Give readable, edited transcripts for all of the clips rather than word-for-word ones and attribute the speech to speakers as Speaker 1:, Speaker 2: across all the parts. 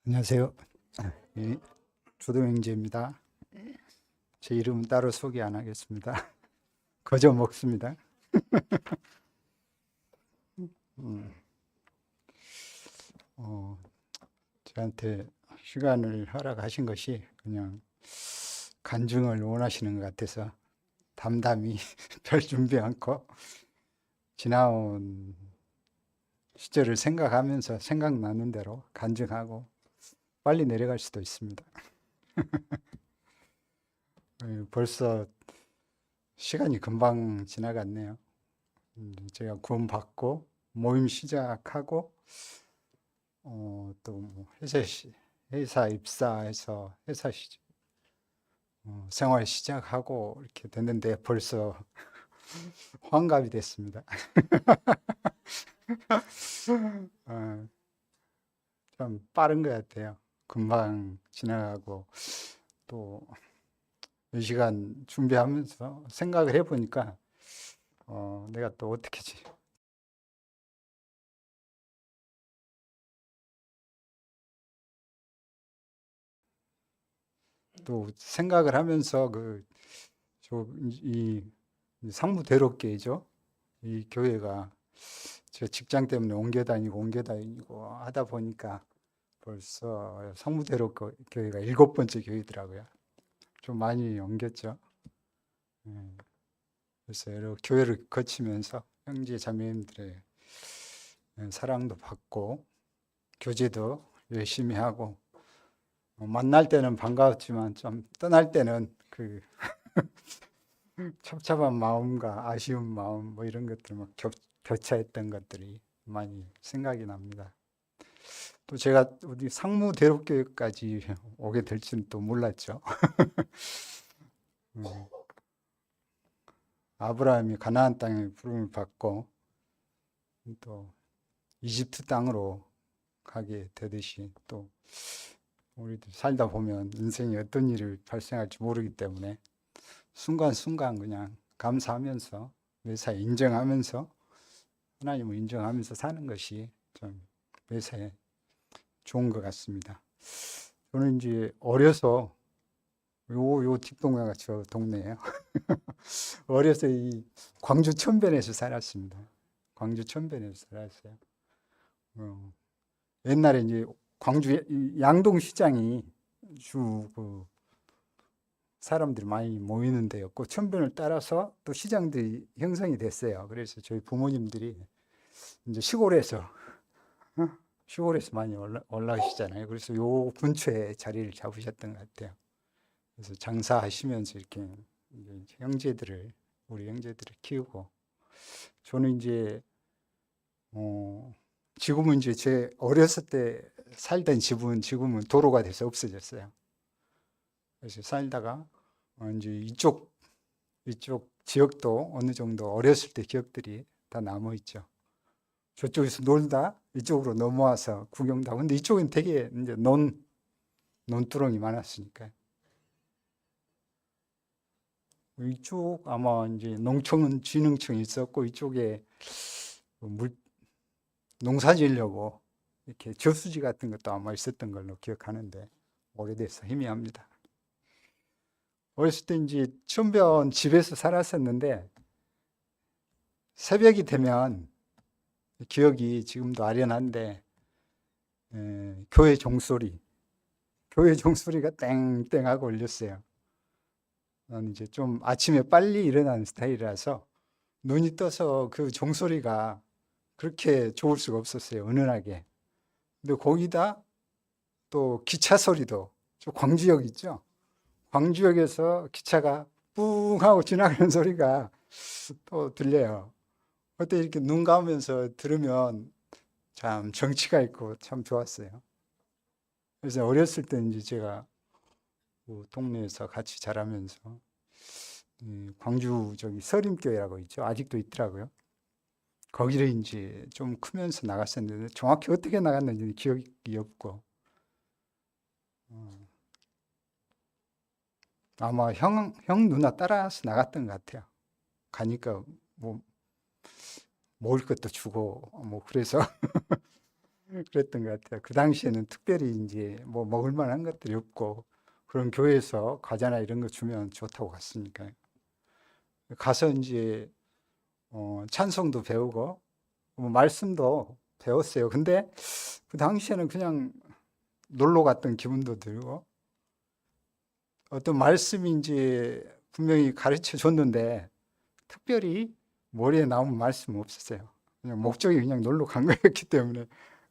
Speaker 1: 안녕하세요. 예, 조동영재입니다. 제 이름은 따로 소개 안 하겠습니다. 거저 먹습니다. 음, 어, 저한테 시간을 허락하신 것이 그냥 간증을 원하시는 것 같아서 담담히 별 준비 않고 지나온 시절을 생각하면서 생각나는 대로 간증하고 빨리 내려갈 수도 있습니다. 벌써 시간이 금방 지나갔네요. 제가 구원받고 모임 시작하고 또뭐 회사 입사해서 생활 시작하고 이렇게 됐는데 벌써 환갑이 됐습니다. 어, 좀 빠른 것 같아요. 금방 지나가고 또 이 시간 준비하면서 생각을 해보니까 내가 또 어떻게지? 또 생각을 하면서 이 상무대로교회죠. 이 교회가 제 직장 때문에 옮겨 다니고 하다 보니까 벌써 교회가 7번째 교회더라고요. 좀 많이 옮겼죠. 예, 그래서 여러 교회를 거치면서 형제 자매님들의 사랑도 받고 교제도 열심히 하고 만날 때는 반가웠지만 좀 떠날 때는 그 찹찹한 마음과 아쉬운 마음 뭐 이런 것들 막 교차했던 것들이 많이 생각이 납니다. 또 제가 우리 상무대로교회까지 오게 될 줄은 또 몰랐죠. 음, 아브라함이 가나안 땅에 부름을 받고 또 이집트 땅으로 가게 되듯이 또 우리도 살다 보면 인생에 어떤 일이 발생할지 모르기 때문에 순간순간 그냥 감사하면서 매사에 인정하면서 하나님을 인정하면서 사는 것이 좀 매사에 좋은 것 같습니다. 저는 이제 어려서 요 뒷동네가 저 동네예요. 어려서 이 광주 천변에서 살았습니다. 광주 천변에서 살았어요. 어, 옛날에 이제 광주 양동시장이 주 사람들이 많이 모이는 데였고 천변을 따라서 또 시장들이 형성이 됐어요. 그래서 저희 부모님들이 이제 어? 시골에서 많이 올라오시잖아요. 그래서 요 근처에 자리를 잡으셨던 것 같아요. 그래서 장사하시면서 이렇게 이제 우리 형제들을 키우고 저는 이제 어, 지금은 이제 제 어렸을 때 살던 집은 지금은 도로가 돼서 없어졌어요. 그래서 살다가 이제 이쪽 지역도 어느 정도 어렸을 때 기억들이 다 남아 있죠. 저쪽에서 놀다 이쪽으로 넘어와서 구경도 하고 근데 이쪽은 되게 이제 논두렁이 많았으니까 이쪽 아마 이제 농촌진흥청이 있었고 이쪽에 물 농사 지으려고 이렇게 저수지 같은 것도 아마 있었던 걸로 기억하는데 오래돼서 희미합니다. 어렸을 때 이제 천변 집에서 살았었는데 새벽이 되면 기억이 지금도 아련한데 교회 종소리가 땡땡하고 울렸어요. 나는 이제 좀 아침에 빨리 일어나는 스타일이라서 눈이 떠서 그 종소리가 그렇게 좋을 수가 없었어요. 은은하게. 근데 거기다 또 기차 소리도 저 광주역 있죠? 광주역에서 기차가 뿡 하고 지나가는 소리가 또 들려요. 그때 이렇게 눈 감으면서 들으면 참 정치가 있고 참 좋았어요. 그래서 어렸을 때 이제 제가 그 동네에서 같이 자라면서 광주 저기 서림교회라고 있죠. 아직도 있더라고요. 거기를 이제 좀 크면서 나갔었는데 정확히 어떻게 나갔는지 기억이 없고 어, 아마 형 누나 따라서 나갔던 것 같아요. 가니까 뭐 먹을 것도 주고 뭐 그래서 그랬던 것 같아요. 그 당시에는 특별히 이제 뭐 먹을 만한 것들이 없고 그런 교회에서 과자나 이런 거 주면 좋다고 갔으니까요. 가서 이제 찬송도 배우고 뭐 말씀도 배웠어요. 근데 그 당시에는 그냥 놀러 갔던 기분도 들고 어떤 말씀이 이제 분명히 가르쳐 줬는데 특별히 머리에 남은 말씀은 없었어요. 그냥 목적이 그냥 놀러 간 거였기 때문에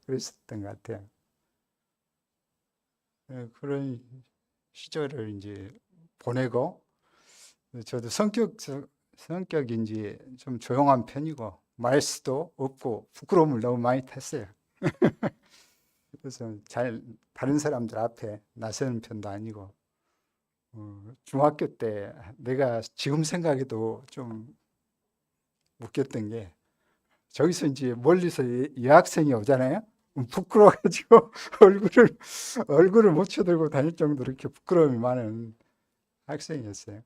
Speaker 1: 그랬었던 것 같아요. 그런 시절을 이제 보내고 저도 성격이 이제 좀 조용한 편이고 말수도 없고 부끄러움을 너무 많이 탔어요. 그래서 잘 다른 사람들 앞에 나서는 편도 아니고 중학교 때 내가 지금 생각해도 좀 웃겼던 게 저기서 이제 멀리서 여학생이 오잖아요. 부끄러워가지고 얼굴을 얼굴을 못 쳐들고 다닐 정도로 이렇게 부끄러움이 많은 학생이었어요.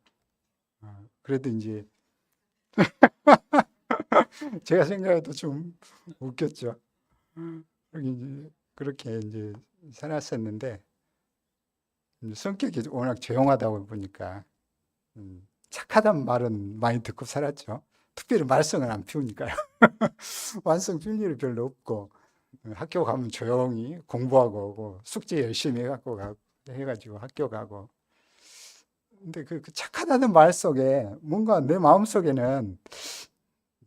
Speaker 1: 그래도 이제 제가 생각해도 좀 웃겼죠. 그렇게 이제 살았었는데 성격이 워낙 조용하다 보니까 착하단 말은 많이 듣고 살았죠. 특별히 말썽을 안 피우니까요. 말썽 피울 일이 별로 없고 학교 가면 조용히 공부하고 오고 숙제 열심히 해가지고 학교 가고. 근데 그 착하다는 말 속에 뭔가 내 마음 속에는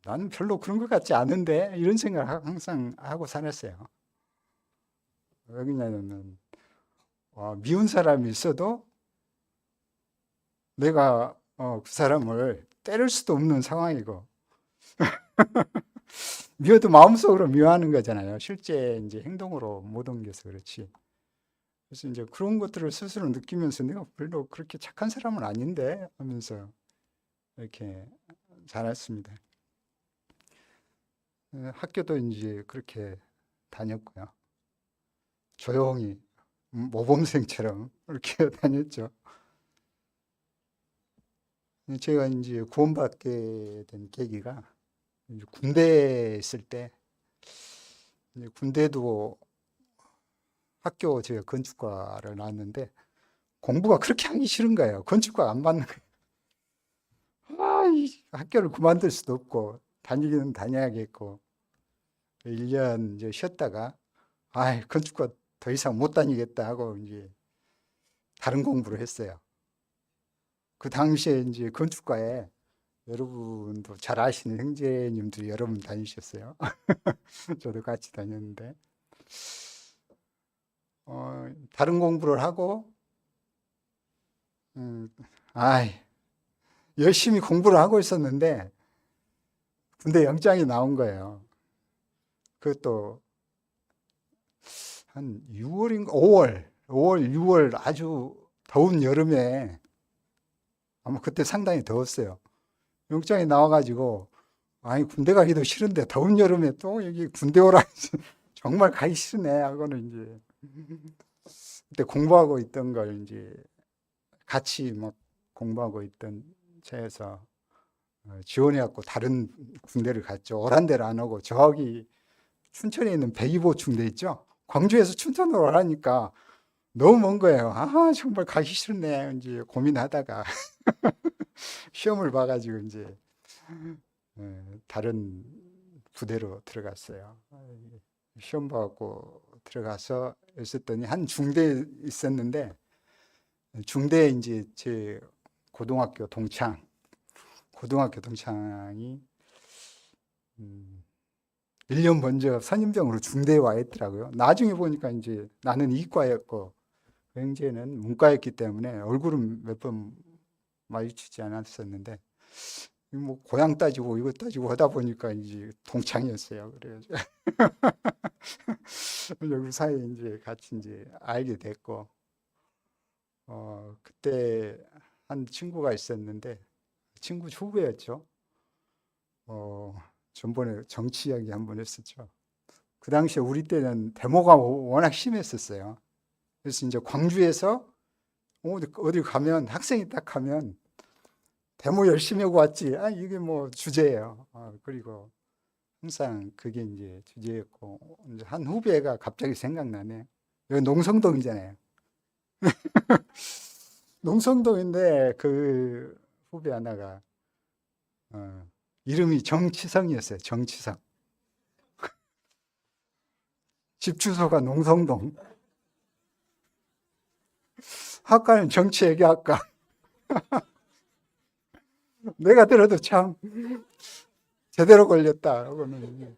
Speaker 1: 나는 별로 그런 것 같지 않은데 이런 생각을 항상 하고 살았어요. 왜 그러냐면 미운 사람이 있어도 내가 그 사람을 때릴 수도 없는 상황이고 미워도 마음속으로 미워하는 거잖아요. 실제 이제 행동으로 못 옮겨서 그렇지. 그래서 이제 그런 것들을 스스로 느끼면서 내가 별로 그렇게 착한 사람은 아닌데 하면서 이렇게 자랐습니다. 학교도 이제 그렇게 다녔고요. 조용히 모범생처럼 이렇게 다녔죠. 제가 이제 구원받게 된 계기가 이제 군대에 있을 때 이제 군대도 학교 제가 건축과를 나왔는데 공부가 그렇게 하기 싫은 거예요. 건축과가 안 맞는 거예요. 이 학교를 그만둘 수도 없고 다니기는 다녀야겠고 1년 이제 쉬었다가 건축과 더 이상 못 다니겠다 하고 이제 다른 공부를 했어요. 그 당시에 이제 건축과에 여러분도 잘 아시는 형제님들이 여러 분 다니셨어요. 저도 같이 다녔는데 다른 공부를 하고 음, 아이 열심히 공부를 하고 있었는데 군대 영장이 나온 거예요. 그것도 한 6월인가 5월, 6월 아주 더운 여름에 아마 그때 상당히 더웠어요. 영장이 나와가지고 아니 군대 가기도 싫은데 더운 여름에 또 여기 군대 오라 정말 가기 싫네 하고는 이제 그때 공부하고 있던 걸 이제 같이 막 공부하고 있던 차에서 지원해갖고 다른 군대를 갔죠. 오란 데를 안 오고 저기 춘천에 있는 백이보충대 있죠. 광주에서 춘천으로 오라니까 너무 먼 거예요. 정말 가기 싫네 이제 고민하다가 시험을 봐가지고 이제 다른 부대로 들어갔어요. 시험 봐갖고 들어가서 있었더니 한 중대에 있었는데 중대에 이제 제 고등학교 동창이 1년 먼저 선임병으로 중대에 와 있더라고요. 나중에 보니까 이제 나는 이과였고 그 형제는 문과였기 때문에 얼굴은 몇 번 마주치지 않았었는데 뭐 고향 따지고 이거 따지고 하다 보니까 이제 동창이었어요. 그래가지고 그 사이에 이제 같이 이제 알게 됐고 그때 한 친구가 있었는데 친구 후배였죠. 어, 전번에 정치 이야기 한번 했었죠. 그 당시에 우리 때는 데모가 워낙 심했었어요. 그래서 이제 광주에서 어디 가면 학생이 딱 하면 데모 열심히 하고 왔지. 이게 뭐 주제예요. 그리고 항상 그게 이제 주제였고, 이제 한 후배가 갑자기 생각나네. 여기 농성동이잖아요. 농성동인데 그 후배 하나가 이름이 정치성이었어요. 정치성. 집 주소가 농성동. 학과는 정치외교학과. 내가 들어도 참 제대로 걸렸다. 하고는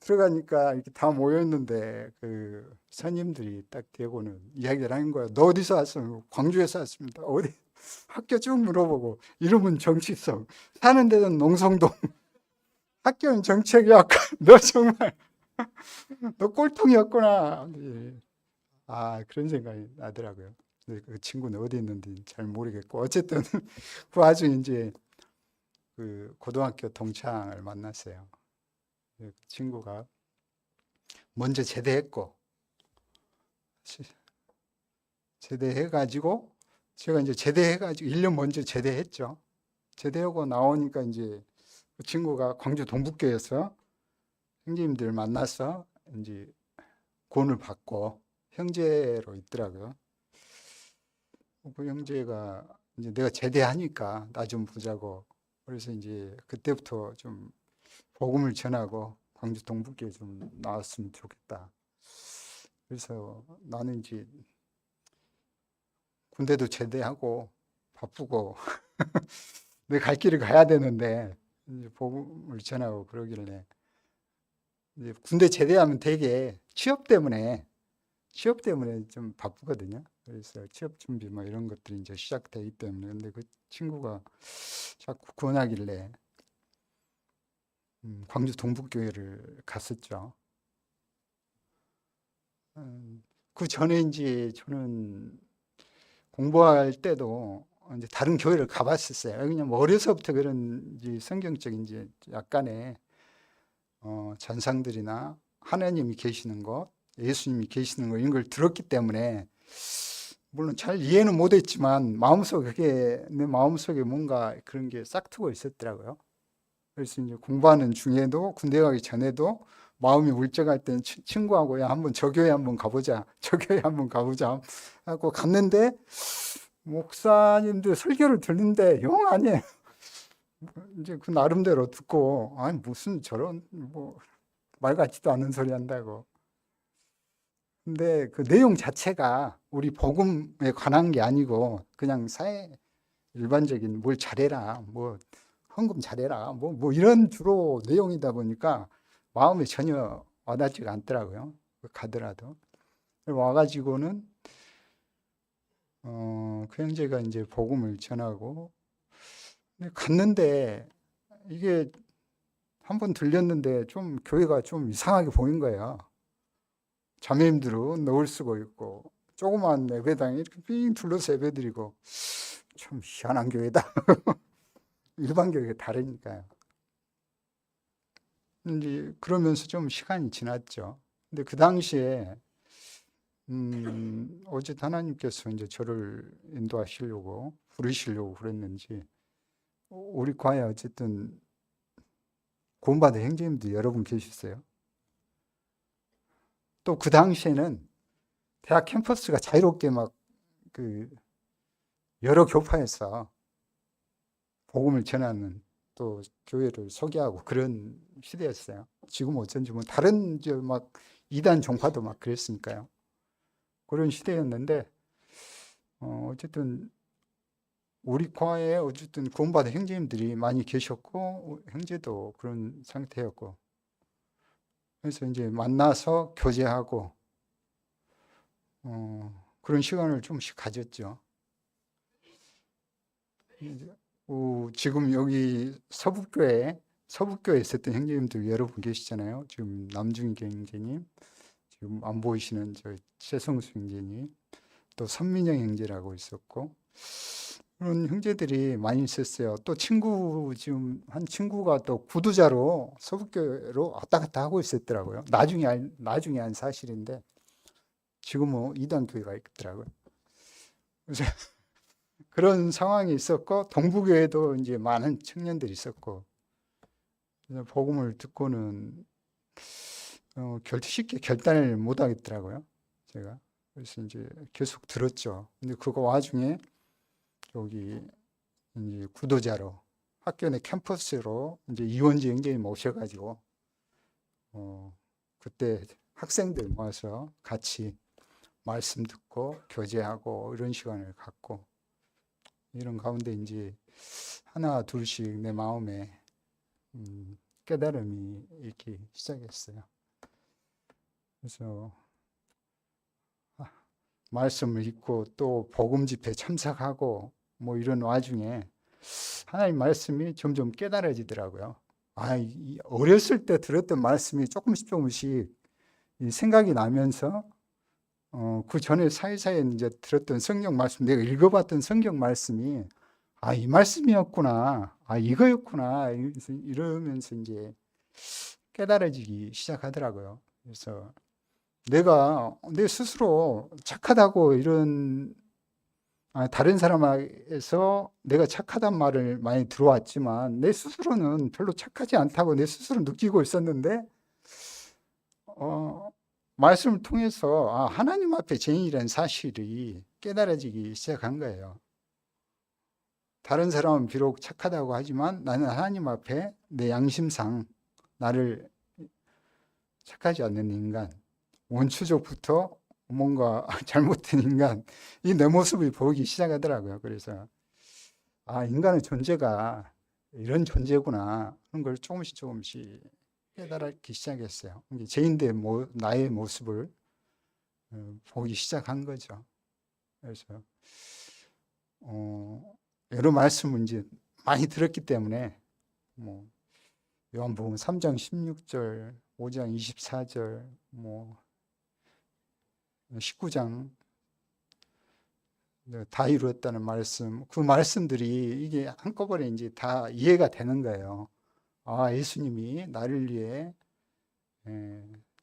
Speaker 1: 들어가니까 이렇게 다 모였는데 그 선임들이 딱 대고는 이야기를 하는 거야. 너 어디서 왔어? 광주에서 왔습니다. 어디? 학교 쭉 물어보고 이름은 정치성, 사는 데는 농성동, 학교는 정책학과. 너 정말 너 꼴통이었구나. 예. 그런 생각이 나더라고요. 근데 그 친구는 어디 있는지 잘 모르겠고 어쨌든 그 와중에 이제 그 고등학교 동창을 만났어요. 그 친구가 먼저 제대했고 제대해가지고 제가 이제 제대해가지고 1년 먼저 제대했죠. 제대하고 나오니까 이제 그 친구가 광주 동북교에서 형제님들 만나서 이제 고언을 받고 형제로 있더라고요. 그 형제가 이제 내가 제대하니까 나 좀 보자고. 그래서 이제 그때부터 좀 복음을 전하고 광주 동북교에 좀 나왔으면 좋겠다. 그래서 나는 이제 군대도 제대하고 바쁘고 내 갈 길을 가야 되는데 이제 복음을 전하고 그러길래 이제 군대 제대하면 되게 취업 때문에 좀 바쁘거든요. 그래서 취업 준비 뭐 이런 것들이 이제 시작되기 때문에 근데 그 친구가 자꾸 권하길래 광주 동북교회를 갔었죠. 그 전에 이제 저는 공부할 때도 이제 다른 교회를 가봤었어요. 그냥 뭐 어려서부터 그런 이제 성경적인 이제 약간의 잔상들이나 하나님이 계시는 것, 예수님이 계시는 것 이런 걸 들었기 때문에 물론 잘 이해는 못했지만 마음속에 그게 내 마음속에 뭔가 그런 게 싹트고 있었더라고요. 그래서 이제 공부하는 중에도 군대 가기 전에도 마음이 울적할 때는 친구하고 야 한번 저 교회 한번 가보자, 저 교회 한번 가보자 하고 갔는데 목사님들 설교를 듣는데 영 아니에요. 이제 그 나름대로 듣고 아니 무슨 저런 뭐 말 같지도 않은 소리 한다고. 근데 그 내용 자체가 우리 복음에 관한 게 아니고 그냥 사회 일반적인 뭘 잘해라, 뭐 헌금 잘해라, 뭐 이런 주로 내용이다 보니까 마음에 전혀 와닿지가 않더라고요. 가더라도 와가지고는 그 형제가 이제 복음을 전하고 근데 갔는데 이게 한 번 들렸는데 좀 교회가 좀 이상하게 보인 거예요. 자매님들은 너울 쓰고 있고 조그만 예배당에 이렇게 삥 둘러서 예배드리고 참 희한한 교회다. 일반 교회가 다르니까요. 이제 그러면서 좀 시간이 지났죠. 근데 그 당시에 어제 하나님께서 이제 저를 인도하시려고 부르시려고 그랬는지 우리 과에 어쨌든 구원받은 형제님들 여러분 계셨어요. 또 그 당시에는 대학 캠퍼스가 자유롭게 막 그 여러 교파에서 복음을 전하는 또 교회를 소개하고 그런 시대였어요. 지금 어쩐지 뭐 다른 막 이단 종파도 막 그랬으니까요. 그런 시대였는데 어쨌든 우리 과에 어쨌든 구원받은 형제님들이 많이 계셨고 형제도 그런 상태였고 그래서 이제 만나서 교제하고 그런 시간을 좀씩 가졌죠. 지금 여기 서북교에 있었던 형제님들 여러분 계시잖아요. 지금 남중희 형제님, 지금 안 보이시는 저 최성수 형제님, 또 선민영 형제라고 있었고 그런 형제들이 많이 있었어요. 또 지금 한 친구가 또 구두자로 서북교로 왔다 갔다 하고 있었더라고요. 나중에 한 사실인데 지금 뭐 이단 교회가 있더라고요. 그래서 그런 상황이 있었고 동부교회도 이제 많은 청년들이 있었고 그래서 복음을 듣고는 쉽게 결단을 못 하겠더라고요. 제가. 그래서 이제 계속 들었죠. 근데 그거 와중에 여기 이제 구도자로 학교 내 캠퍼스로 이제 이원지 형제님 오셔가지고 그때 학생들 모아서 같이 말씀 듣고 교제하고 이런 시간을 갖고 이런 가운데 이제 하나 둘씩 내 마음에 깨달음이 있기 시작했어요. 그래서 말씀을 읽고 또 복음 집회 참석하고 뭐 이런 와중에 하나님 말씀이 점점 깨달아지더라고요. 어렸을 때 들었던 말씀이 조금씩 생각이 나면서 그 전에 사이사이에 이제 들었던 성경 말씀, 내가 읽어봤던 성경 말씀이 이 말씀이었구나, 이거였구나 이러면서 이제 깨달아지기 시작하더라고요. 그래서 내가 내 스스로 착하다고 이런 다른 사람에서 내가 착하단 말을 많이 들어왔지만 내 스스로는 별로 착하지 않다고 내 스스로 느끼고 있었는데 말씀을 통해서 하나님 앞에 죄인이라는 사실이 깨달아지기 시작한 거예요. 다른 사람은 비록 착하다고 하지만 나는 하나님 앞에 내 양심상 나를 착하지 않는 인간, 원초적부터 뭔가 잘못된 인간, 이 내 모습을 보기 시작하더라고요. 그래서 인간의 존재가 이런 존재구나 하는 걸 조금씩 깨달기 시작했어요. 죄인된 나의 모습을 보기 시작한 거죠. 그래서 여러 말씀을 이제 많이 들었기 때문에 뭐 요한복음 3장 16절, 5장 24절, 뭐 19장 다 이루었다는 말씀, 그 말씀들이 이게 한꺼번에 이제 다 이해가 되는 거예요. 예수님이 나를 위해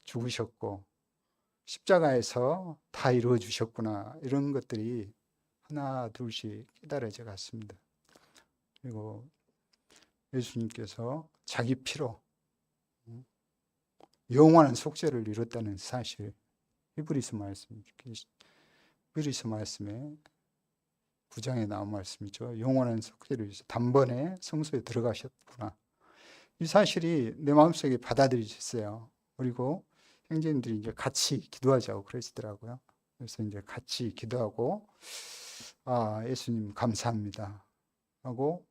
Speaker 1: 죽으셨고 십자가에서 다 이루어 주셨구나. 이런 것들이 하나 둘씩 깨달아져 갔습니다. 그리고 예수님께서 자기 피로 영원한 속죄를 이뤘다는 사실, 히브리서 말씀에 9장에 나온 말씀이죠. 영원한 속죄를 위해서 단번에 성소에 들어가셨구나. 이 사실이 내 마음속에 받아들여졌어요. 그리고 형제님들이 이제 같이 기도하자고 그러시더라고요. 그래서 이제 같이 기도하고 예수님 감사합니다 하고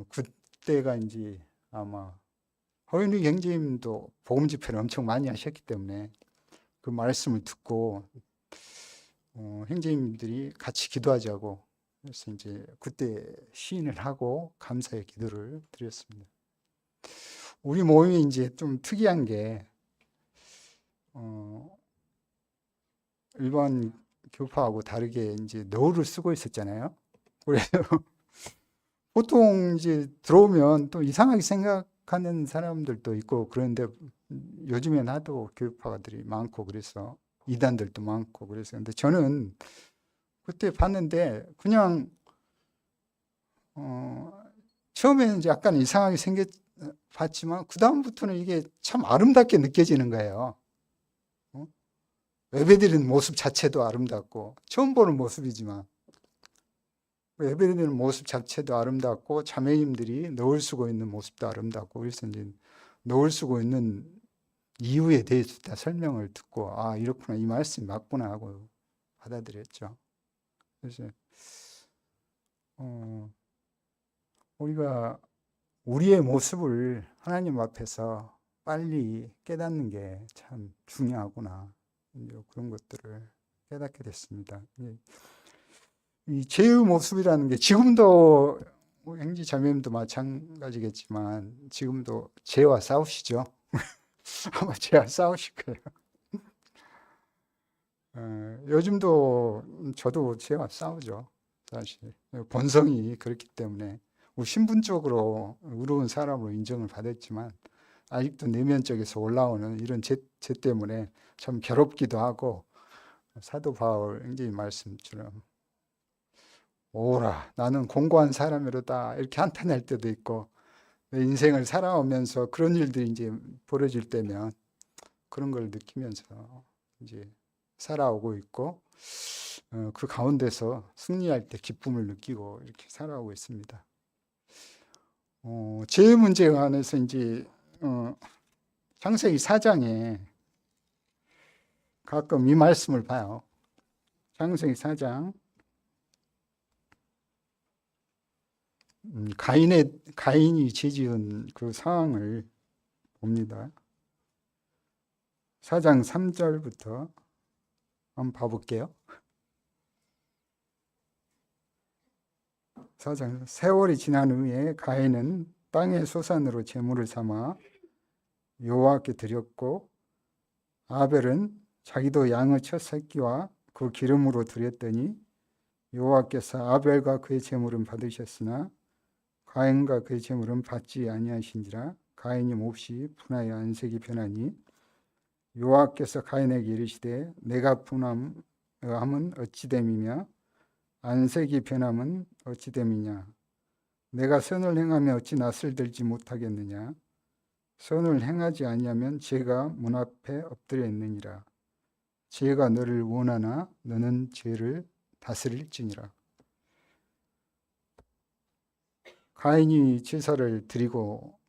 Speaker 1: 그때가 이제 아마 허윤희 형제님도 복음 집회를 엄청 많이 하셨기 때문에 그 말씀을 듣고 형제님들이 같이 기도하자고 그래서 이제 그때 시인을 하고 감사의 기도를 드렸습니다. 우리 모임이 이제 좀 특이한 게 일반 교파하고 다르게 이제 너를 쓰고 있었잖아요. 그래서 보통 이제 들어오면 또 이상하게 생각하는 사람들도 있고 그런데 요즘엔 하도 교파들이 많고 그래서 이단들도 많고 그래서 근데 저는 그때 봤는데 그냥 처음에는 이제 약간 이상하게 봤지만 그 다음부터는 이게 참 아름답게 느껴지는 거예요. 예배드리는 모습 자체도 아름답고 처음 보는 모습이지만 예배드리는 모습 자체도 아름답고 자매님들이 너울 쓰고 있는 모습도 아름답고 그래서 이제 너울 쓰고 있는 이유에 대해서 다 설명을 듣고 이렇구나 이 말씀이 맞구나 하고 받아들였죠. 그래서 우리가 우리의 모습을 하나님 앞에서 빨리 깨닫는 게 참 중요하구나 그런 것들을 깨닫게 됐습니다. 이 죄의 모습이라는 게 지금도 형제 자매님도 마찬가지겠지만 지금도 죄와 싸우시죠. 아마 죄와 싸우실 거예요. 요즘도 저도 죄와 싸우죠. 사실 본성이 그렇기 때문에 신분적으로 의로운 사람으로 인정을 받았지만 아직도 내면적에서 올라오는 이런 죄 때문에 참 괴롭기도 하고 사도 바울 형제님 말씀처럼 오라 나는 공고한 사람이로다 이렇게 한탄할 때도 있고 내 인생을 살아오면서 그런 일들이 이제 벌어질 때면 그런 걸 느끼면서 이제 살아오고 있고, 그 가운데서 승리할 때 기쁨을 느끼고 이렇게 살아오고 있습니다. 제 문제에 관해서 이제 창세기 4장에 가끔 이 말씀을 봐요. 창세기 4장 가인이 죄지은 그 상황을 봅니다. 4장 3절부터 한번 봐볼게요. 4장 세월이 지난 후에 가인은 땅의 소산으로 제물을 삼아 여호와께 드렸고 아벨은 자기도 양의 첫 새끼와 그 기름으로 드렸더니 여호와께서 아벨과 그의 제물은 받으셨으나 가인과 그의 제물은 받지 아니하신지라. 가인이 몹시 분하여 안색이 변하니 여호와께서 가인에게 이르시되 내가 분함은 어찌됨이며 안색이 변함은 어찌됨이냐. 내가 선을 행하며 어찌 낯을 들지 못하겠느냐. 선을 행하지 아니하면 죄가 문 앞에 엎드려 있느니라. 죄가 너를 원하나 너는 죄를 다스릴지니라. 가인이 제사를 드리고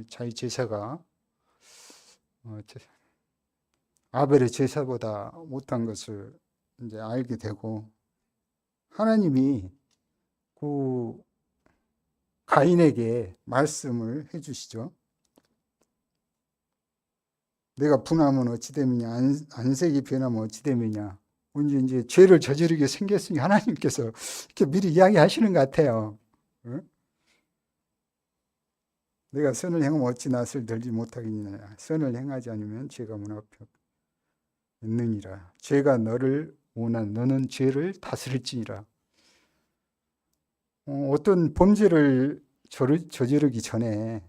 Speaker 1: 자기 제사가 아벨의 제사보다 못한 것을 이제 알게 되고 하나님이 그 가인에게 말씀을 해주시죠. 내가 분하면 어찌 됨이냐, 안색이 변하면 어찌 됨이냐. 이제 죄를 저지르게 생겼으니 하나님께서 이렇게 미리 이야기하시는 것 같아요. 응? 내가 선을 행하면 어찌 낯을 들지 못하겠느냐. 선을 행하지 않으면 죄가 문 앞에 있느니라. 죄가 너를 원한 너는 죄를 다스릴지니라. 어떤 범죄를 저지르기 전에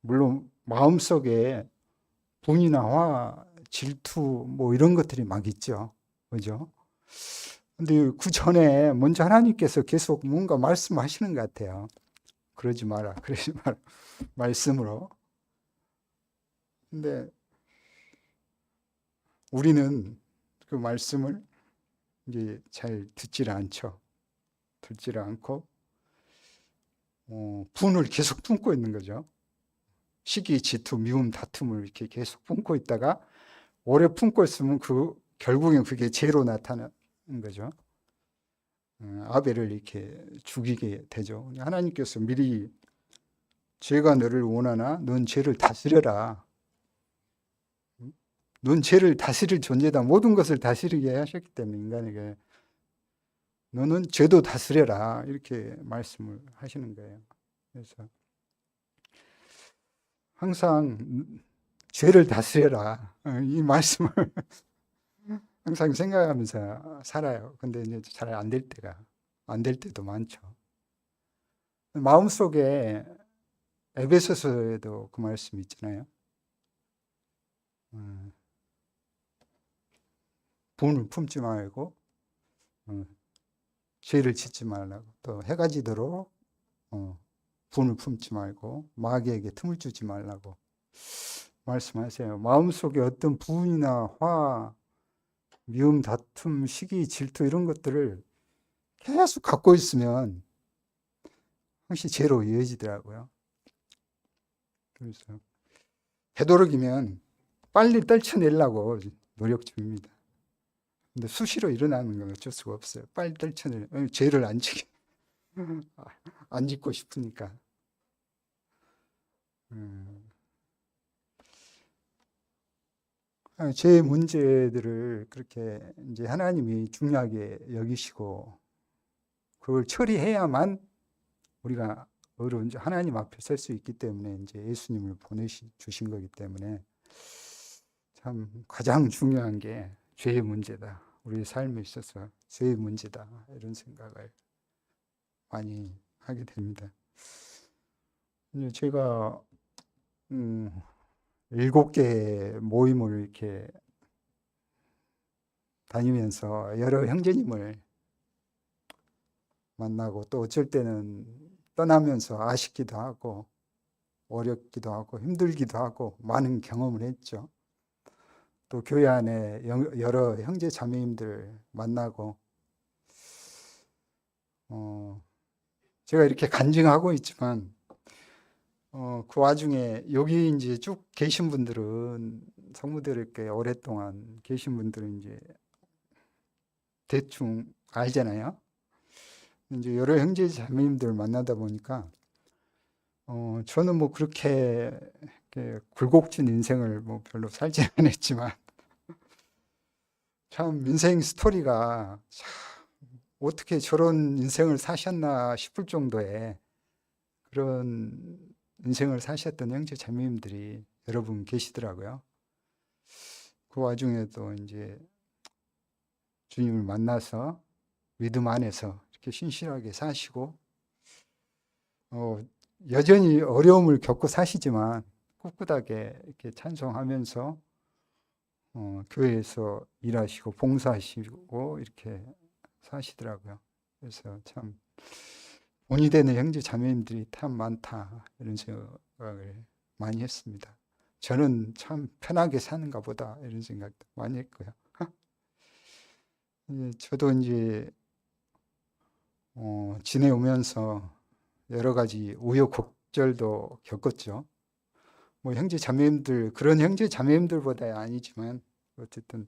Speaker 1: 물론 마음속에 분이나 화, 질투 뭐 이런 것들이 막 있죠. 그죠? 근데 그 전에 먼저 하나님께서 계속 뭔가 말씀하시는 것 같아요. 그러지 마라. 그러지 마라. 말씀으로. 근데 우리는 그 말씀을 이제 잘 듣지를 않죠. 듣지를 않고 분을 계속 품고 있는 거죠. 시기, 질투, 미움, 다툼을 이렇게 계속 품고 있다가 오래 품고 있으면 결국엔 그게 죄로 나타나는 거죠. 아벨을 이렇게 죽이게 되죠. 하나님께서 미리 죄가 너를 원하나 넌 죄를 다스려라. 넌 죄를 다스릴 존재다. 모든 것을 다스리게 하셨기 때문에 인간에게 너는 죄도 다스려라. 이렇게 말씀을 하시는 거예요. 그래서 항상 죄를 다스려라. 이 말씀을 항상 생각하면서 살아요. 근데 이제 잘 안 될 때도 많죠. 마음속에 에베소서에도 그 말씀이 있잖아요. 분을 품지 말고 죄를 짓지 말라고. 또 해가 지도록 분을 품지 말고 마귀에게 틈을 주지 말라고 말씀하세요. 마음속에 어떤 분이나 화, 미움, 다툼, 시기, 질투 이런 것들을 계속 갖고 있으면 항시 죄로 이어지더라고요. 그래서 되도록이면 빨리 떨쳐내려고 노력 중입니다. 근데 수시로 일어나는 건 어쩔 수가 없어요. 빨리 죄를 안 짓고 싶으니까. 제 문제들을 그렇게 이제 하나님이 중요하게 여기시고 그걸 처리해야만 우리가 하나님 앞에 설 수 있기 때문에 이제 예수님을 주신 거기 때문에 참 가장 중요한 게 죄의 문제다. 우리 삶에 있어서 죄의 문제다. 이런 생각을 많이 하게 됩니다. 제가 7개 모임을 이렇게 다니면서 여러 형제님을 만나고 또 어쩔 때는 떠나면서 아쉽기도 하고 어렵기도 하고 힘들기도 하고 많은 경험을 했죠. 또 교회 안에 여러 형제 자매님들 만나고 제가 이렇게 간증하고 있지만 그 와중에 여기 이제 쭉 계신 분들은 성도들 이렇게 오랫동안 계신 분들은 이제 대충 알잖아요. 이제 여러 형제 자매님들 만나다 보니까 저는 뭐 그렇게 굴곡진 인생을 뭐 별로 살지 않았지만 참 인생 스토리가 참 어떻게 저런 인생을 사셨나 싶을 정도의 그런 인생을 사셨던 형제 자매님들이 여러분 계시더라고요. 그 와중에도 이제 주님을 만나서 믿음 안에서 이렇게 신실하게 사시고 여전히 어려움을 겪고 사시지만 꿋꿋하게 이렇게 찬송하면서 교회에서 일하시고 봉사하시고 이렇게 사시더라고요. 그래서 참 본이 되는 형제 자매님들이 참 많다 이런 생각을 많이 했습니다. 저는 참 편하게 사는가 보다 이런 생각도 많이 했고요. 저도 이제 지내오면서 여러 가지 우여곡절도 겪었죠. 뭐 형제 자매님들 그런 형제 자매님들보다 아니지만 어쨌든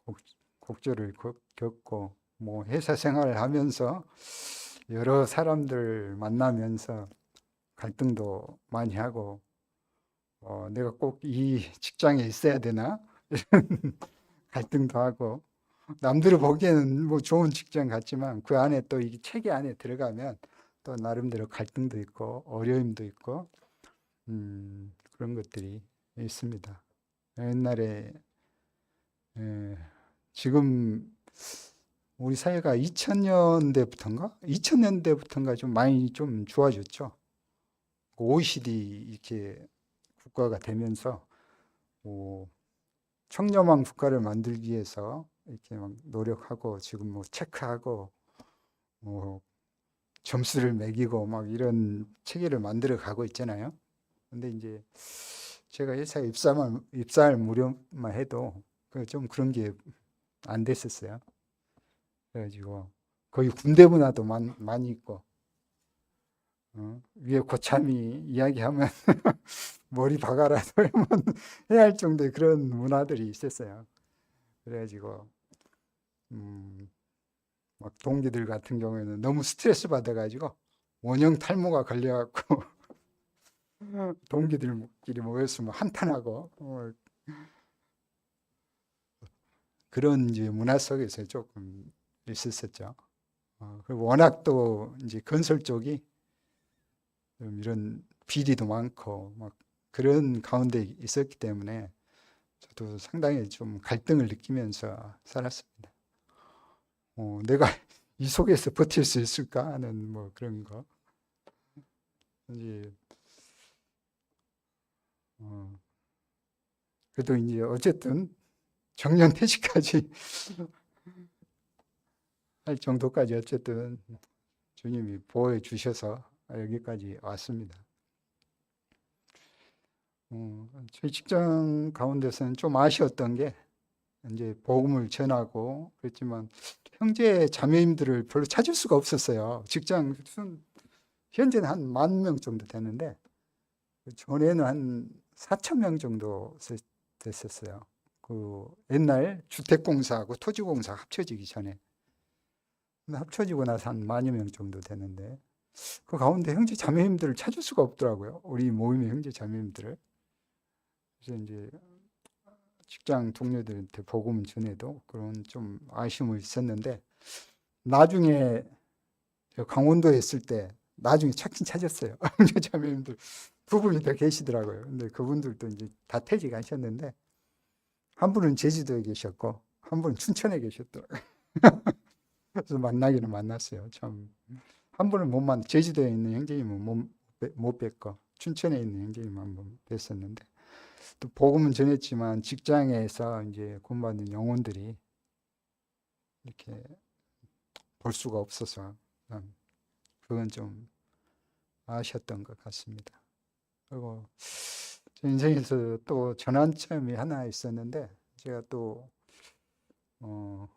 Speaker 1: 우여곡절을 겪고 뭐 회사 생활을 하면서 여러 사람들 만나면서 갈등도 많이 하고 내가 꼭 이 직장에 있어야 되나 이런 갈등도 하고 남들이 보기에는 뭐 좋은 직장 같지만 그 안에 또 이 체계 안에 들어가면 또 나름대로 갈등도 있고 어려움도 있고 그런 것들이 있습니다. 옛날에 지금 우리 사회가 2000년대부터인가 좀 많이 좀 좋아졌죠. OECD 이렇게 국가가 되면서 청렴한 국가를 만들기 위해서 이렇게 막 노력하고 지금 뭐 체크하고 뭐 점수를 매기고 막 이런 체계를 만들어 가고 있잖아요. 근데 이제 제가 회사에 입사할 무렵만 해도 좀 그런 게 안 됐었어요. 그래가지고 거의 군대 문화도 많이 있고 위에 고참이 이야기하면 머리 박아라도 해야 할 정도의 그런 문화들이 있었어요. 그래가지고 막 동기들 같은 경우에는 너무 스트레스 받아가지고 원형 탈모가 걸려갖고 동기들끼리 모여서 뭐 한탄하고 그런 이제 문화 속에서 조금 있었었죠. 그리고 워낙 또 이제 건설 쪽이 좀 이런 비리도 많고 막 그런 가운데 있었기 때문에 저도 상당히 좀 갈등을 느끼면서 살았습니다. 내가 이 속에서 버틸 수 있을까 하는 뭐 그런 거. 이제 그래도 이제 어쨌든 정년 퇴직까지 할 정도까지 어쨌든 주님이 보호해 주셔서 여기까지 왔습니다. 저희 직장 가운데서는 좀 아쉬웠던 게 이제 복음을 전하고 그랬지만 형제 자매님들을 별로 찾을 수가 없었어요. 직장 현재는 한 10,000명 정도 되는데 전에는 한 4,000명 정도 됐었어요. 그 옛날 주택공사하고 토지공사 합쳐지기 전에. 근데 합쳐지고 나서 한 10,000여 명 정도 되는데 그 가운데 형제 자매님들을 찾을 수가 없더라고요. 우리 모임의 형제 자매님들을. 그래서 이제 직장 동료들한테 복음 전에도 그런 좀 아쉬움이 있었는데 나중에 강원도에 있을 때 나중에 찾긴 찾았어요. 형제 자매님들 두 분이 더 계시더라고요. 근데 그분들도 이제 다 퇴직하셨는데 한 분은 제주도에 계셨고 한 분은 춘천에 계셨더라고요. 그래서 만나기는 만났어요. 참 한 분은 제주도에 있는 형제님은 못 뵀고 춘천에 있는 형제님 한번 뵀었는데 또 복음은 전했지만 직장에서 이제 구원받는 영혼들이 이렇게 볼 수가 없어서 그건 좀 아셨던 것 같습니다. 그리고 제 인생에서 또 전환점이 하나 있었는데, 제가 또 어,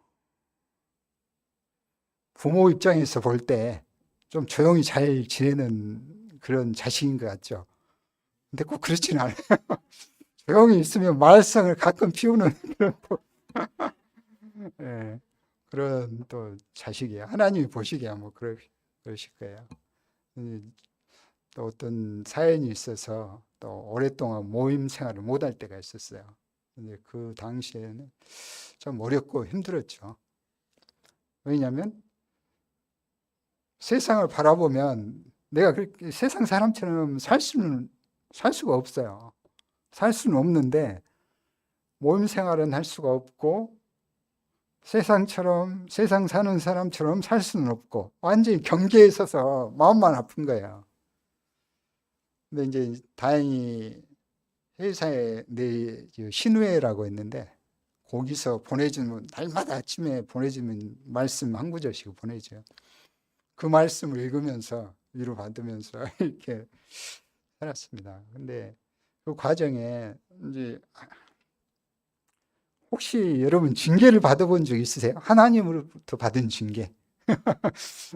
Speaker 1: 부모 입장에서 볼 때 좀 조용히 잘 지내는 그런 자식인 것 같죠. 근데 꼭 그렇지는 않아요. 조용히 있으면 말썽을 가끔 피우는 그런 또, 예, 그런 또 자식이에요. 하나님이 보시기에 뭐 그러실 거예요. 또 어떤 사연이 있어서 또 오랫동안 모임 생활을 못 할 때가 있었어요. 근데 그 당시에는 좀 어렵고 힘들었죠. 왜냐하면 세상을 바라보면 내가 그렇게 세상 사람처럼 살 수가 없어요. 살 수는 없는데 모임 생활은 할 수가 없고 세상 사는 사람처럼 살 수는 없고 완전히 경계에 서서 마음만 아픈 거예요. 근데 이제 다행히 회사에 내 신우회라고 있는데 거기서 보내주는 날마다 아침에 보내주는 말씀 한 구절씩 보내줘요. 그 말씀을 읽으면서 위로받으면서 이렇게 살았습니다. 근데 그 과정에 이제 혹시 여러분 징계를 받아본 적 있으세요? 하나님으로부터 받은 징계.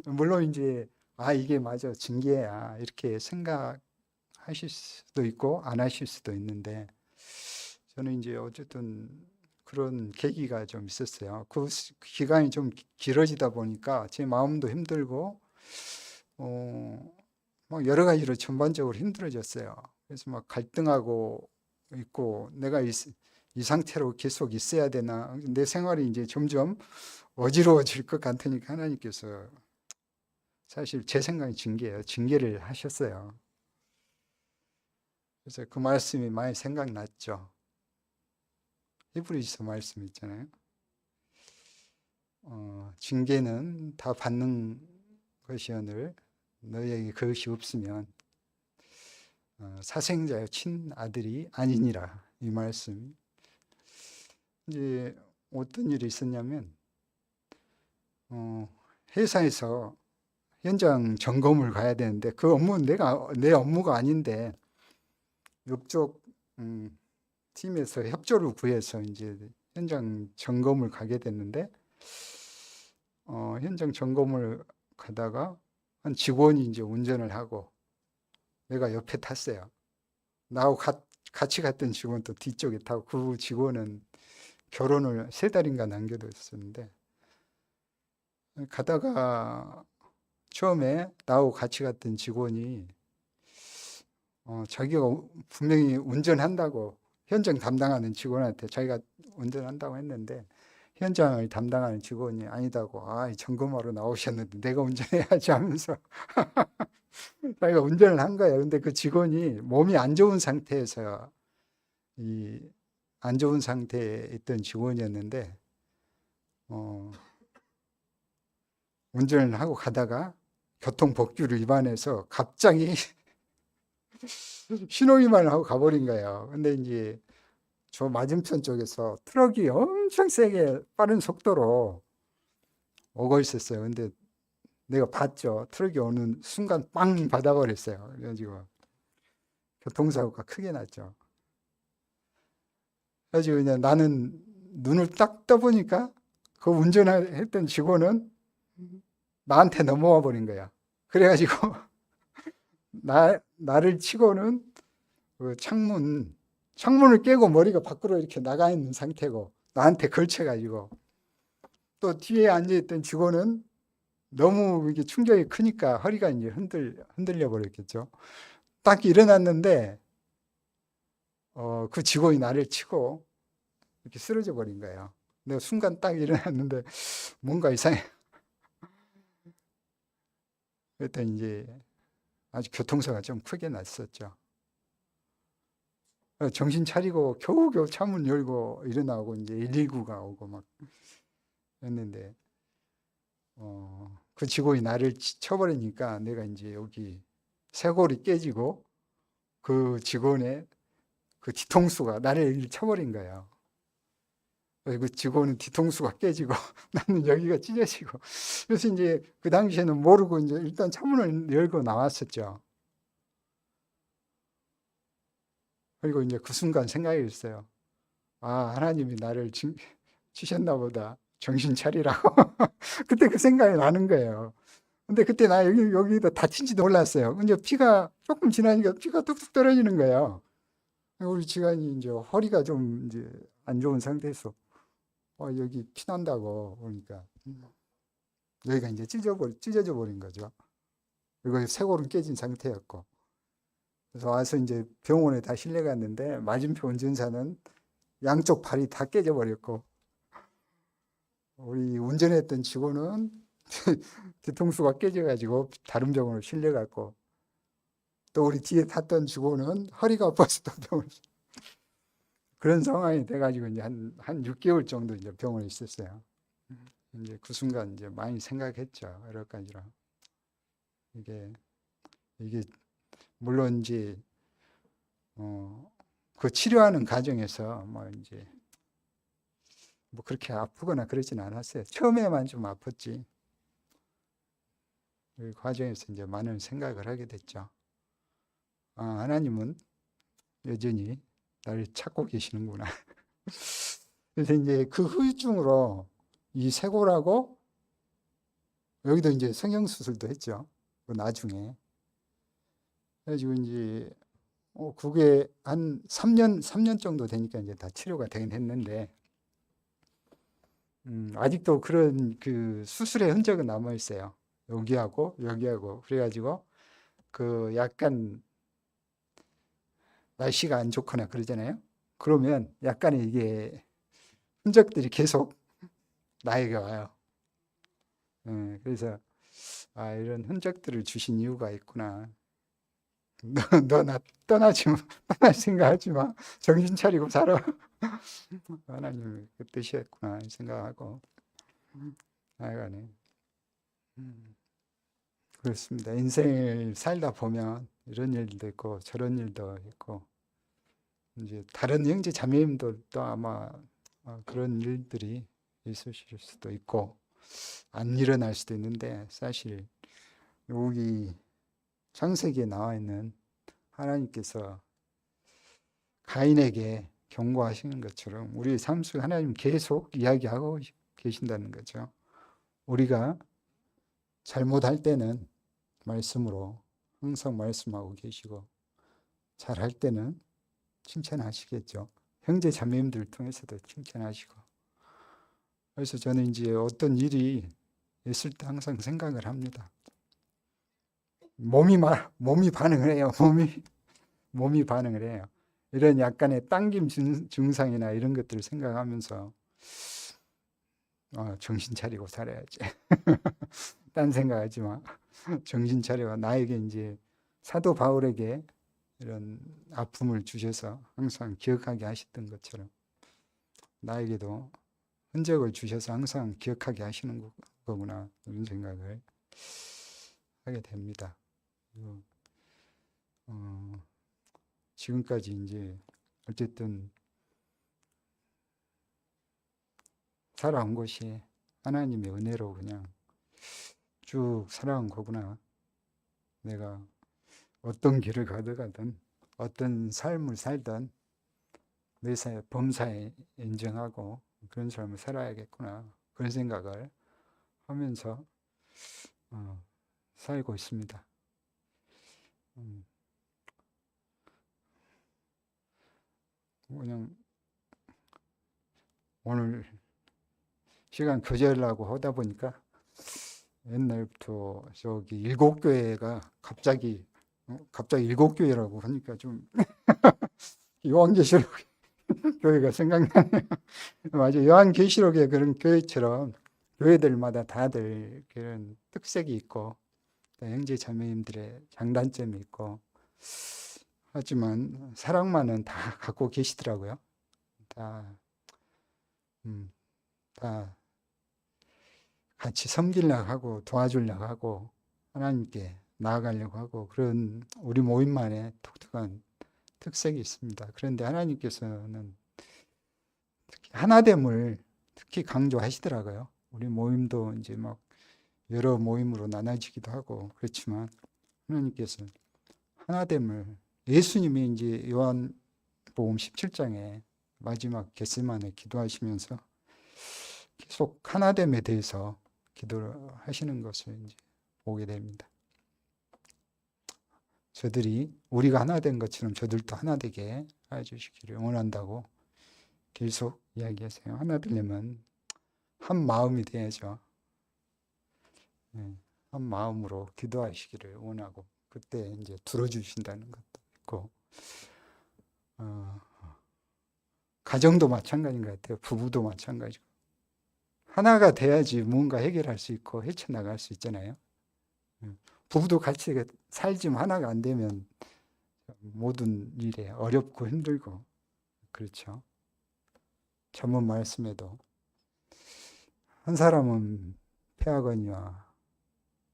Speaker 1: 물론 이제 이게 맞아 징계야 이렇게 생각하실 수도 있고 안 하실 수도 있는데 저는 이제 어쨌든 그런 계기가 좀 있었어요. 그 기간이 좀 길어지다 보니까 제 마음도 힘들고 막 여러 가지로 전반적으로 힘들어졌어요. 그래서 막 갈등하고 있고 내가 이 상태로 계속 있어야 되나 내 생활이 이제 점점 어지러워질 것 같으니까 하나님께서 사실 제 생각이 징계예요. 징계를 하셨어요. 그래서 그 말씀이 많이 생각났죠. 히브리서 말씀 있잖아요. 징계는 다 받는 것이오늘 너희에게 그것이 없으면 사생자의 친아들이 아니니라. 이 말씀. 이제 어떤 일이 있었냐면 회사에서 현장 점검을 가야 되는데 그 업무는 내 업무가 아닌데 옆쪽 팀에서 협조를 구해서 이제 현장 점검을 가게 됐는데 현장 점검을 가다가 한 직원이 이제 운전을 하고 내가 옆에 탔어요. 나하고 같이 갔던 직원도 뒤쪽에 타고 그 직원은 결혼을 3달인가 남겨뒀었는데 가다가 처음에 나하고 같이 갔던 직원이 자기가 분명히 운전한다고 현장 담당하는 직원한테 자기가 운전한다고 했는데 현장을 담당하는 직원이 아니다고 점검하러 나오셨는데 내가 운전해야지 하면서 자기가 운전을 한 거예요. 근데 그 직원이 몸이 안 좋은 상태에서 안 좋은 상태에 있던 직원이었는데 운전을 하고 가다가 교통법규를 위반해서 갑자기 신호위반을 하고 가버린 거예요. 근데 이제 저 맞은편 쪽에서 트럭이 엄청 세게 빠른 속도로 오고 있었어요. 근데 내가 봤죠. 트럭이 오는 순간 빵 받아버렸어요. 그래가지고 교통사고가 크게 났죠. 그래가지고 그냥 나는 눈을 딱 떠보니까 그 운전했던 직원은 나한테 넘어와 버린 거야. 그래가지고 나를 치고는 그 창문을 깨고 머리가 밖으로 이렇게 나가 있는 상태고 나한테 걸쳐가지고 또 뒤에 앉아있던 직원은 너무 이게 충격이 크니까 허리가 이제 흔들려 버렸겠죠. 딱 일어났는데 그 직원이 나를 치고 이렇게 쓰러져 버린 거예요. 내가 순간 딱 일어났는데 뭔가 이상해. 그랬더니 이제 아주 교통사고가 좀 크게 났었죠. 정신 차리고 겨우겨우 창문 열고 일어나고 이제 119가 오고 막 했는데 그 직원이 나를 쳐버리니까 내가 이제 여기 쇄골이 깨지고 그 직원의 그 뒤통수가 나를 쳐버린 거예요. 그 직원은 뒤통수가 깨지고 나는 여기가 찢어지고 그래서 이제 그 당시에는 모르고 이제 일단 창문을 열고 나왔었죠. 그리고 이제 그 순간 생각이 있어요. 아, 하나님이 나를 치셨나 보다. 정신 차리라고. 그때 그 생각이 나는 거예요. 근데 그때 나 여기도 다친지도 몰랐어요. 근데 피가 조금 지나니까 피가 뚝뚝 떨어지는 거예요. 우리 지간이 이제 허리가 좀 이제 안 좋은 상태에서 여기 피 난다고 그러니까 여기가 이제 찢어져 버린 거죠. 그리고 쇄골은 깨진 상태였고. 그래서 와서 이제 병원에 다 실려갔는데 맞은편 운전사는 양쪽 발이 다 깨져 버렸고 우리 운전했던 직원은 뒤통수가 깨져가지고 다른 병원으로 실려갔고 또 우리 뒤에 탔던 직원은 허리가 아파서 또 병원에 그런 상황이 돼가지고 이제 한 6개월 정도 이제 병원에 있었어요. 이제 그 순간 이제 많이 생각했죠. 여러 가지로. 이게 물론 이제 그 치료하는 과정에서 뭐 이제 뭐 그렇게 아프거나 그러진 않았어요. 처음에만 좀 아팠지. 그 과정에서 이제 많은 생각을 하게 됐죠. 아, 하나님은 여전히 나를 찾고 계시는구나. 그래서 이제 그 후유증으로 이 쇄골하고 여기도 이제 성형수술도 했죠. 그 나중에. 그래가지고 이제 그게 한 3년 정도 되니까 이제 다 치료가 되긴 했는데 아직도 그런 그 수술의 흔적은 남아 있어요. 여기하고 그래가지고 그 약간 날씨가 안 좋거나 그러잖아요. 그러면 약간의 이게 흔적들이 계속 나에게 와요. 그래서 아, 이런 흔적들을 주신 이유가 있구나. 너 나 떠나지 마. 떠날 생각하지 마. 정신 차리고 살아. 하나님 그 뜻이었구나 생각하고 하여간에 그렇습니다. 인생을 살다 보면 이런 일도 있고 저런 일도 있고 이제 다른 형제 자매님들도 아마 그런 일들이 있으실 수도 있고 안 일어날 수도 있는데 사실 여기 창세기에 나와 있는 하나님께서 가인에게 경고하시는 것처럼 우리 삶 속에 하나님 계속 이야기하고 계신다는 거죠. 우리가 잘못할 때는 말씀으로 항상 말씀하고 계시고 잘할 때는 칭찬하시겠죠. 형제 자매님들 통해서도 칭찬하시고. 그래서 저는 이제 어떤 일이 있을 때 항상 생각을 합니다. 몸이 반응을 해요. 몸이 반응을 해요. 이런 약간의 당김 증상이나 이런 것들을 생각하면서 정신 차리고 살아야지. 딴 생각하지 마. 정신 차려. 나에게 이제 사도 바울에게 이런 아픔을 주셔서 항상 기억하게 하셨던 것처럼 나에게도 흔적을 주셔서 항상 기억하게 하시는 거구나 이런 생각을 하게 됩니다. 어, 지금까지 이제 어쨌든 살아온 것이 하나님의 은혜로 그냥 쭉 살아온 거구나. 내가 어떤 길을 가든 어떤 삶을 살든 내 범사에 인정하고 그런 삶을 살아야겠구나. 그런 생각을 하면서 살고 있습니다. 음, 그냥 오늘 시간 교제하려고 하다 보니까 옛날부터 저기 일곱 교회가 갑자기 일곱 교회라고 하니까 좀 요한계시록 교회가 생각나네요. 맞아요. 요한계시록의 그런 교회처럼 교회들마다 다들 그런 특색이 있고 형제 자매님들의 장단점이 있고 하지만 사랑만은 다 갖고 계시더라고요. 다, 음, 다 같이 섬기려고 하고 도와주려고 하고 하나님께 나아가려고 하고 그런 우리 모임만의 독특한 특색이 있습니다. 그런데 하나님께서는 특히 하나됨을 특히 강조하시더라고요. 우리 모임도 이제 막 여러 모임으로 나눠지기도 하고 그렇지만 하나님께서 하나됨을 예수님이 이제 복음 17장에 마지막 겟세마네 기도하시면서 계속 하나됨에 대해서 기도를 하시는 것을 이제 보게 됩니다. 저들이 우리가 하나 된 것처럼 저들도 하나 되게 해주시기를 원한다고 계속 이야기하세요. 하나 되려면 한 마음이 돼야죠. 한 마음으로 기도하시기를 원하고 그때 이제 들어주신다는 것도 있고 가정도 마찬가지인 것 같아요. 부부도 마찬가지고 하나가 돼야지 뭔가 해결할 수 있고 헤쳐나갈 수 있잖아요. 부부도 같이 살지만 하나가 안 되면 모든 일에 어렵고 힘들고 그렇죠. 전문 말씀에도 한 사람은 패하거니와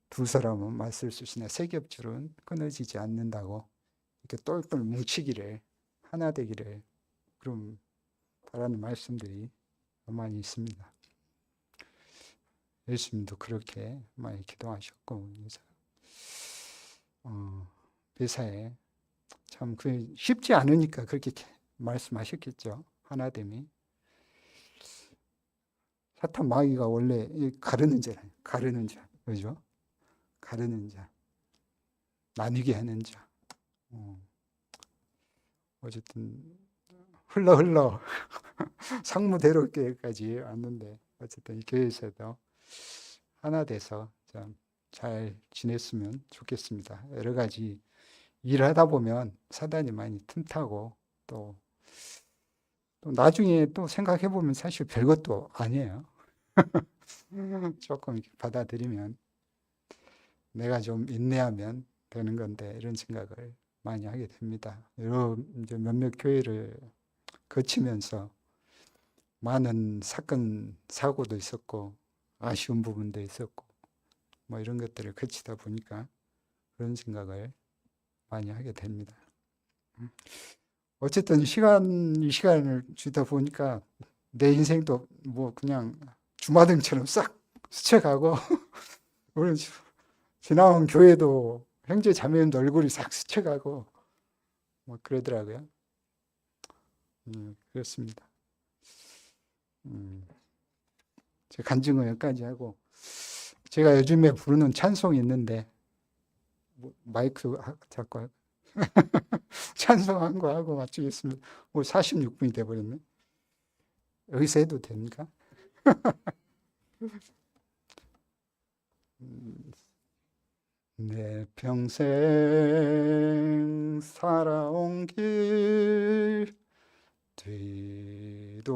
Speaker 1: 두 사람은 맞설 수 있으나 세 겹줄은 끊어지지 않는다고 이렇게 똘똘 뭉치기를 하나 되기를 그럼 바라는 말씀들이 많이 있습니다. 예수님도 그렇게 많이 기도하셨고 매사에 참 그 쉽지 않으니까 그렇게 말씀하셨겠죠. 하나됨이 사탄 마귀가 원래 가르는 자잖아요. 가르는 자, 그죠? 가르는 자, 나뉘게 하는 자. 어쨌든 흘러 상무대로교회까지 왔는데 어쨌든 이 교회에서도 하나 돼서 참 잘 지냈으면 좋겠습니다. 여러 가지 일하다 보면 사단이 많이 틈타고 또 나중에 또 생각해 보면 사실 별것도 아니에요. 조금 이렇게 받아들이면 내가 좀 인내하면 되는 건데 이런 생각을 많이 하게 됩니다. 여러 이제 몇몇 교회를 거치면서 많은 사건 사고도 있었고 아쉬운 부분도 있었고 뭐 이런 것들을 거치다 보니까 그런 생각을 많이 하게 됩니다. 어쨌든 이 시간을 주다 보니까 내 인생도 뭐 그냥 주마등처럼 싹 스쳐가고 우리 지나온 교회도 형제 자매님도 얼굴이 싹 스쳐가고 뭐 그러더라고요. 그렇습니다. 제 간증은 여기까지 하고 제가 요즘에 부르는 찬송이 있는데 마이크 잡고 찬송한 거 하고 맞추겠습니다. 뭐 46분이 돼버렸네. 여기서 해도 됩니까? 내 평생 살아온 길 뒤돌아보니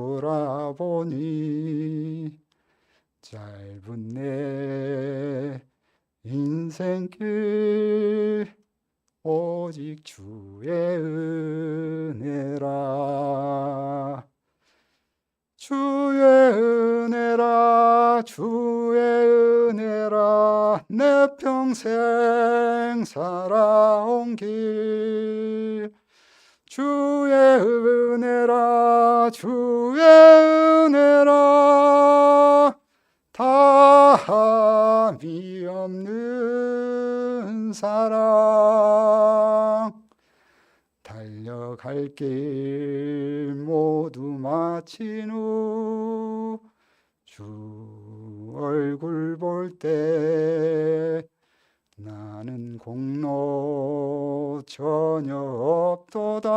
Speaker 1: 짧은 내 인생길 오직 주의 은혜라 주의 은혜라 주의 은혜라 내 평생 살아온 길 주의 은혜라 주의 은혜라 다함이 없는 사랑 달려갈 길 모두 마친 후 주 얼굴 볼 때 나는 공로 전혀 없도다.